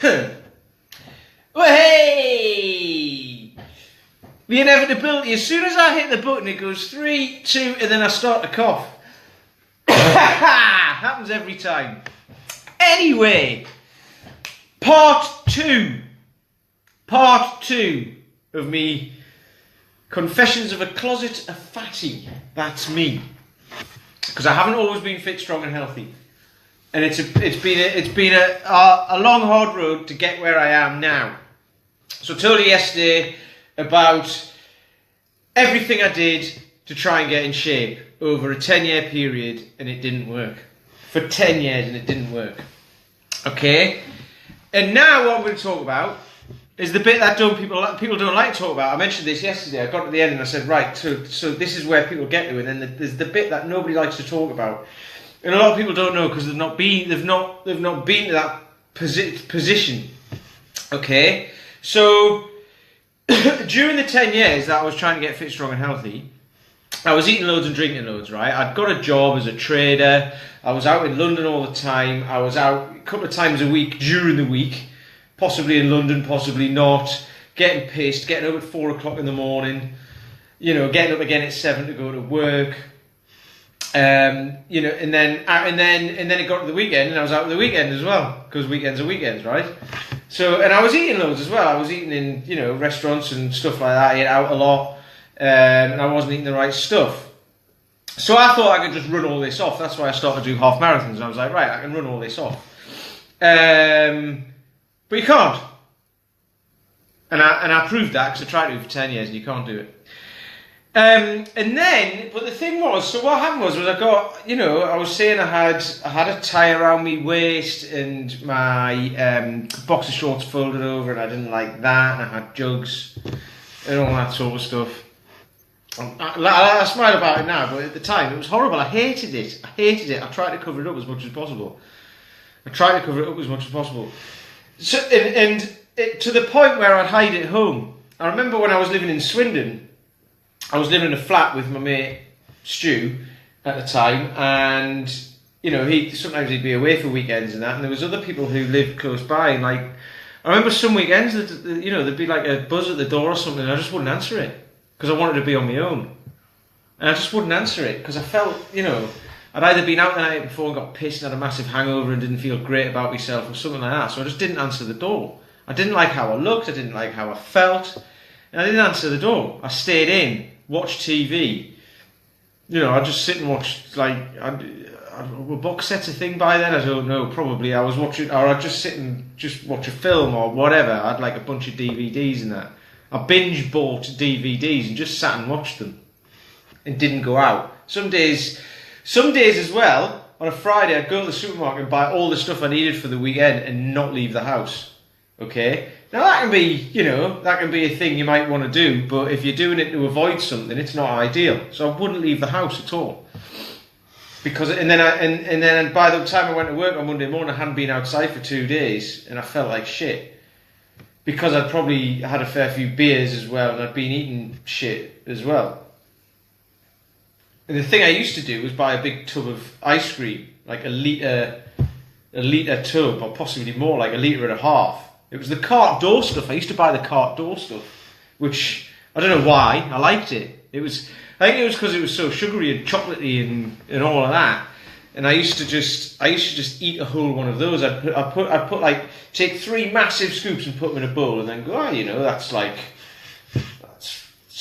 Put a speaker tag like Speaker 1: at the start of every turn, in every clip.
Speaker 1: Well, hey! The inevitability, as soon as I hit the button, it goes 3, 2, and then I start to cough. Happens every time. Anyway, part two of me Confessions of a Closet a Fatty. That's me. Because I haven't always been fit, strong and healthy. And it's been a long, hard road to get where I am now. So I told you yesterday about everything I did to try and get in shape over a 10-year period, and it didn't work. For 10 years, and it didn't work. Okay? And now what I'm going to talk about is the bit that people don't like to talk about. I mentioned this yesterday. I got to the end and I said, right, so this is where people get to, and then there's the bit that nobody likes to talk about. And a lot of people don't know because they've not been to that position. Okay? So during the 10 years that I was trying to get fit, strong and healthy, I was eating loads and drinking loads, right? I'd got a job as a trader. I was out in London all the time. I was out a couple of times a week during the week, possibly in London, possibly not, getting pissed, getting up at 4 o'clock in the morning, getting up again at 7 to go to work. And then it got to the weekend, and I was out on the weekend as well, because weekends are weekends, right? So, and I was eating loads as well. I was eating in, restaurants and stuff like that. I ate out a lot, and I wasn't eating the right stuff. So I thought I could just run all this off. That's why I started to do half marathons. I was like, right, I can run all this off. But you can't. And I proved that, because I tried to do it for 10 years, and you can't do it. But the thing was, so what happened was I got, I was saying I had a tie around my waist, and my boxer shorts folded over, and I didn't like that, and I had jugs and all that sort of stuff. I smile about it now, but at the time it was horrible. I hated it. I tried to cover it up as much as possible. So, to the point where I'd hide it home. I remember when I was living in Swindon, I was living in a flat with my mate Stu at the time, and sometimes he'd be away for weekends and that, and there was other people who lived close by, and I remember some weekends that there'd be like a buzz at the door or something, and I just wouldn't answer it because I wanted to be on my own, and I just wouldn't answer it because I felt I'd either been out the night before and got pissed and had a massive hangover and didn't feel great about myself or something like that, so I just didn't answer the door. I didn't like how I looked, I didn't like how I felt, and I didn't answer the door. I stayed in, watched TV. I'd just sit and watch, were box sets a thing by then? I don't know, probably. I was watching, or I'd just sit and just watch a film or whatever. I had like a bunch of DVDs and that. I binge bought DVDs and just sat and watched them and didn't go out. Some days as well, on a Friday, I'd go to the supermarket and buy all the stuff I needed for the weekend and not leave the house. Okay? Now that can be a thing you might want to do, but if you're doing it to avoid something, it's not ideal. So I wouldn't leave the house at all. And then by the time I went to work on Monday morning, I hadn't been outside for 2 days, and I felt like shit. Because I'd probably had a fair few beers as well, and I'd been eating shit as well. And the thing I used to do was buy a big tub of ice cream, like a litre tub, or possibly more, like 1.5 litres. It was the cart door stuff. I used to buy the cart door stuff, which I don't know why. I liked it. I think it was because it was so sugary and chocolatey and all of that. And I used to just eat a whole one of those. I'd take 3 massive scoops and put them in a bowl, and then go, that's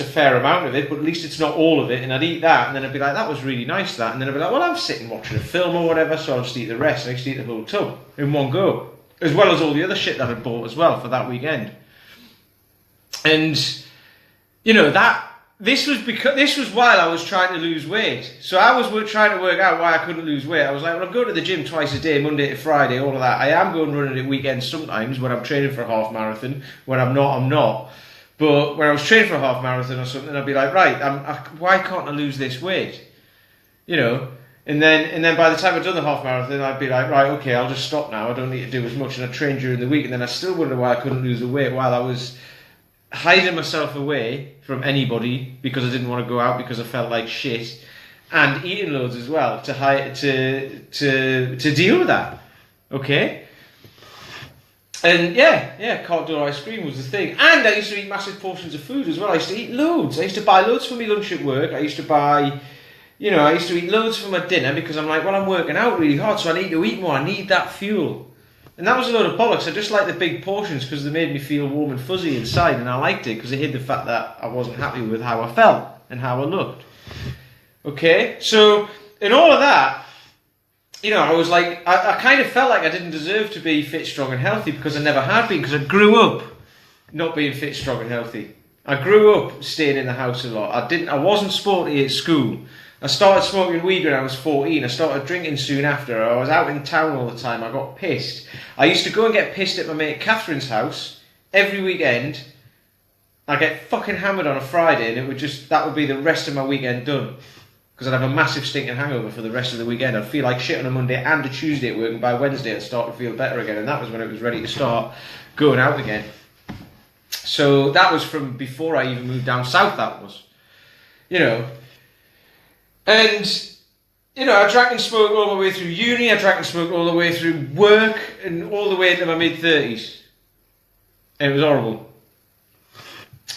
Speaker 1: a fair amount of it, but at least it's not all of it. And I'd eat that, and then I'd be like, that was really nice, that. And then I'd be like, well, I'm sitting watching a film or whatever, so I'll just eat the rest. And I used to eat the whole tub in one go, as well as all the other shit that I'd bought as well for that weekend. And this was while I was trying to lose weight. So I was trying to work out why I couldn't lose weight. I was like, well, I'm going to the gym twice a day, Monday to Friday, all of that. I am going running at weekends sometimes when I'm training for a half marathon. When I'm not, I'm not. But when I was training for a half marathon or something, I'd be like, right, why can't I lose this weight? And then by the time I'd done the half marathon, I'd be like, right, okay, I'll just stop now. I don't need to do as much. And I'd train during the week. And then I still wonder why I couldn't lose the weight while I was hiding myself away from anybody because I didn't want to go out because I felt like shit, and eating loads as well to deal with that. Okay? And cart door ice cream was the thing. And I used to eat massive portions of food as well. I used to eat loads. I used to buy loads for my lunch at work. I used to eat loads for my dinner because I'm like, well, I'm working out really hard, so I need to eat more. I need that fuel. And that was a load of bollocks. I just liked the big portions because they made me feel warm and fuzzy inside, and I liked it because it hid the fact that I wasn't happy with how I felt and how I looked. Okay? So, in all of that, I was like, I kind of felt like I didn't deserve to be fit, strong and healthy because I never had been, because I grew up not being fit, strong and healthy. I grew up staying in the house a lot. I wasn't sporty at school. I started smoking weed when I was 14. I started drinking soon after. I was out in town all the time. I got pissed. I used to go and get pissed at my mate Catherine's house every weekend. I'd get fucking hammered on a Friday, and that would be the rest of my weekend done. Because I'd have a massive stinking hangover for the rest of the weekend. I'd feel like shit on a Monday and a Tuesday at work, and by Wednesday I'd start to feel better again, and that was when it was ready to start going out again. So that was from before I even moved down south, that was. And, I drank and smoked all the way through uni, I drank and smoked all the way through work, and all the way into my mid-30s. And it was horrible.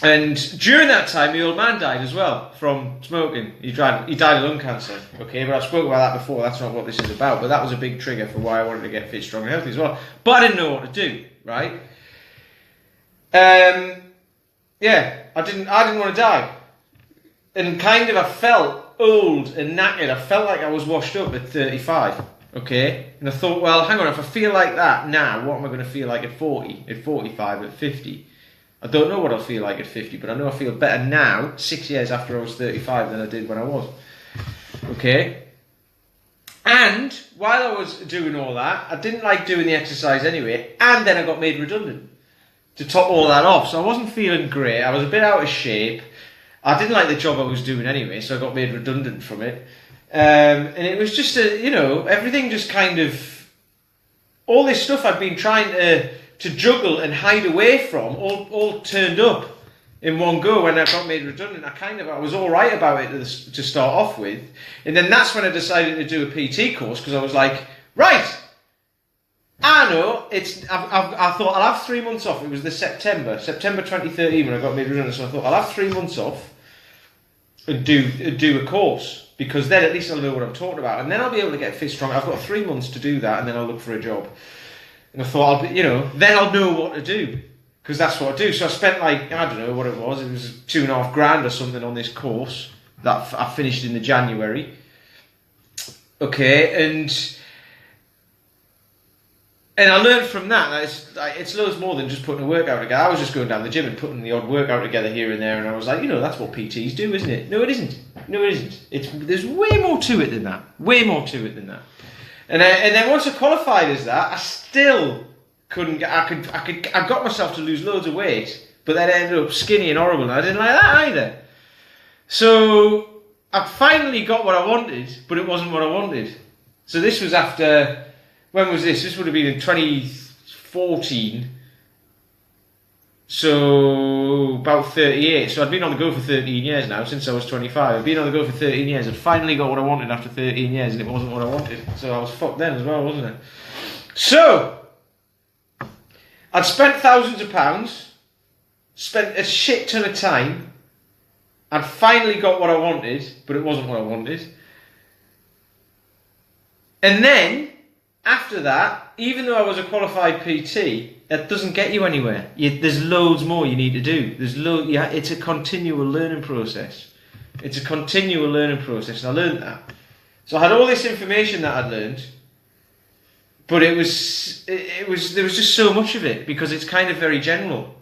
Speaker 1: And during that time, my old man died as well from smoking. He died of lung cancer. Okay, but I've spoken about that before. That's not what this is about. But that was a big trigger for why I wanted to get fit, strong, and healthy as well. But I didn't know what to do. Right? I didn't want to die, and kind of I felt old and knackered. I felt like I was washed up at 35. Okay, and I thought, well, hang on. If I feel like that now, what am I going to feel like at 40, at 45, at 50? I don't know what I'll feel like at 50, but I know I feel better now, 6 years after I was 35, than I did when I was. Okay? And while I was doing all that, I didn't like doing the exercise anyway, and then I got made redundant to top all that off. So I wasn't feeling great. I was a bit out of shape. I didn't like the job I was doing anyway, so I got made redundant from it. And it was just everything just kind of, all this stuff I'd been trying to juggle and hide away from all turned up in one go when I got made redundant. I was all right about it to start off with, and then that's when I decided to do a PT course, because I was like, right, I know I thought I'll have 3 months off. It was the September 2013 when I got made redundant, so I thought I'll have 3 months off and do a course, because then at least I'll know what I'm talking about, and then I'll be able to get fit, strong. I've got 3 months to do that, and then I'll look for a job. And I thought, then I'll know what to do, because that's what I do. So I spent I don't know what it was. It was $2,500 or something on this course that I finished in the January. Okay, and I learned from that it's loads more than just putting a workout together. I was just going down the gym and putting the odd workout together here and there, and I was like, that's what PTs do, isn't it? No, it isn't. No, it isn't. There's way more to it than that. Way more to it than that. And then once I qualified as that, I still couldn't get. I got myself to lose loads of weight, but then I ended up skinny and horrible, and I didn't like that either. So I finally got what I wanted, but it wasn't what I wanted. So this was after. When was this? This would have been in 2014. So about 38. So I'd been on the go for 13 years now, since I was 25. I'd been on the go for 13 years. I'd finally got what I wanted after 13 years, and it wasn't what I wanted. So I was fucked then as well, wasn't it? So I'd spent thousands of pounds, spent a shit ton of time. I'd finally got what I wanted, but it wasn't what I wanted. And then after that, even though I was a qualified PT, that doesn't get you anywhere. There's loads more you need to do. It's a continual learning process. It's a continual learning process, and I learned that. So I had all this information that I'd learned, but there was just so much of it, because it's kind of very general.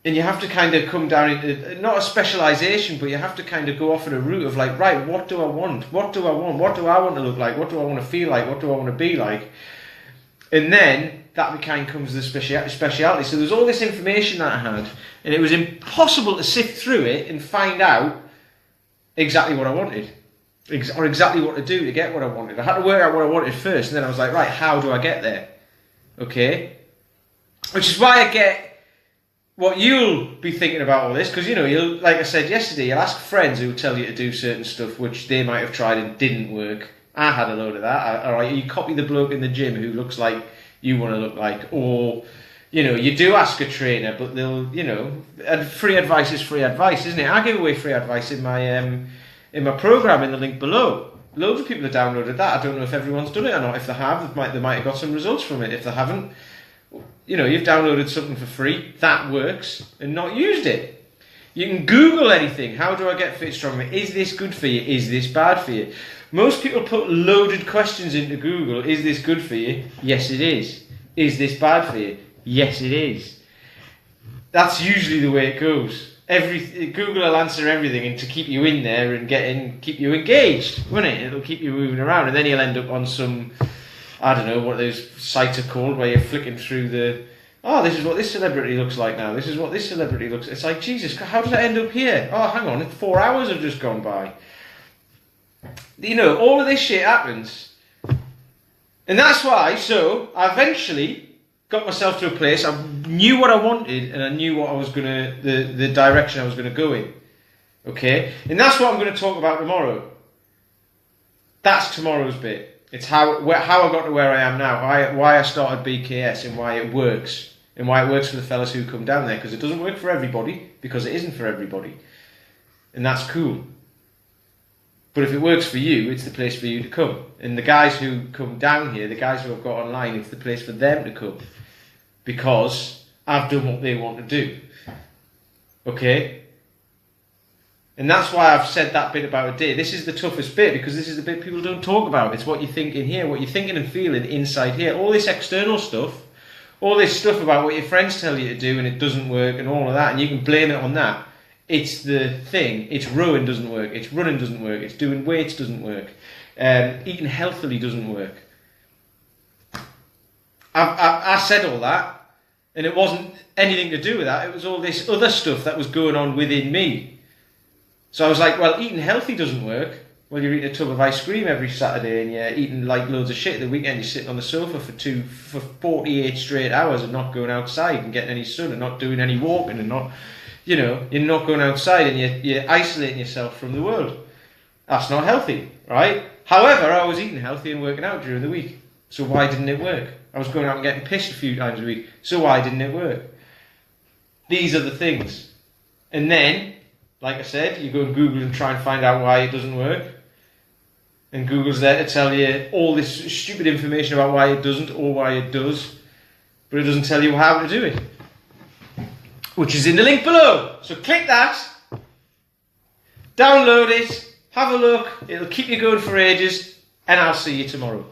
Speaker 1: And you have to kind of come down into, not a specialisation, but you have to kind of go off on a route of like, right, what do I want? What do I want? What do I want to look like? What do I want to feel like? What do I want to be like? And then that kind of comes the speciality. So there's all this information that I had, and it was impossible to sift through it and find out exactly what I wanted, or exactly what to do to get what I wanted. I had to work out what I wanted first, and then I was like, right, how do I get there? Okay? Which is why I get what you'll be thinking about all this, because you'll, like I said yesterday, you'll ask friends who will tell you to do certain stuff which they might have tried and didn't work. I had a load of that. Alright, you copy the bloke in the gym who looks like you want to look like, or you do ask a trainer, but they'll, and free advice is free advice, isn't it? I give away free advice in my program in the link below. Loads of people have downloaded that. I don't know if everyone's done it or not. If they have, they might have got some results from it. If they haven't, you've downloaded something for free that works and not used it. You can Google anything. How do I get fit stronger? Is this good for you? Is this bad for you? Most people put loaded questions into Google. Is this good for you? Yes, it is. Is this bad for you? Yes, it is. That's usually the way it goes. Google will answer everything, and to keep you in there and keep you engaged, won't it? It'll keep you moving around, and then you'll end up on some, I don't know what those sites are called, where you're flicking through this is what this celebrity looks like now. This is what this celebrity looks. It's like, Jesus, how did I end up here? Oh, hang on, 4 hours have just gone by. All of this shit happens, and that's why. So I eventually got myself to a place. I knew what I wanted, and I knew what I was the direction I was gonna go in. Okay, and that's what I'm going to talk about tomorrow. That's tomorrow's bit. It's how I got to where I am now, why I started BKS, and why it works, and why it works for the fellas who come down there. Because it doesn't work for everybody, because it isn't for everybody, and that's cool. But if it works for you, it's the place for you to come. And the guys who come down here, the guys who I've got online, it's the place for them to come. Because I've done what they want to do. Okay? And that's why I've said that bit about a day. This is the toughest bit, because this is the bit people don't talk about. It's what you're thinking here, what you're thinking and feeling inside here. All this external stuff, all this stuff about what your friends tell you to do and it doesn't work and all of that, and you can blame it on that. It's the thing. It's rowing doesn't work. It's running doesn't work. It's doing weights doesn't work. Eating healthily doesn't work. I said all that, and it wasn't anything to do with that. It was all this other stuff that was going on within me. So I was like, well, eating healthy doesn't work. Well, you're eating a tub of ice cream every Saturday, and you're eating like loads of shit. The weekend you're sitting on the sofa for 48 straight hours and not going outside and getting any sun and not doing any walking and not... you're not going outside, and you're isolating yourself from the world. That's not healthy, right? However, I was eating healthy and working out during the week. So why didn't it work? I was going out and getting pissed a few times a week. So why didn't it work? These are the things. And then, like I said, you go and Google and try and find out why it doesn't work. And Google's there to tell you all this stupid information about why it doesn't or why it does. But it doesn't tell you how to do it. Which is in the link below. So click that, download it, have a look, it'll keep you going for ages, and I'll see you tomorrow.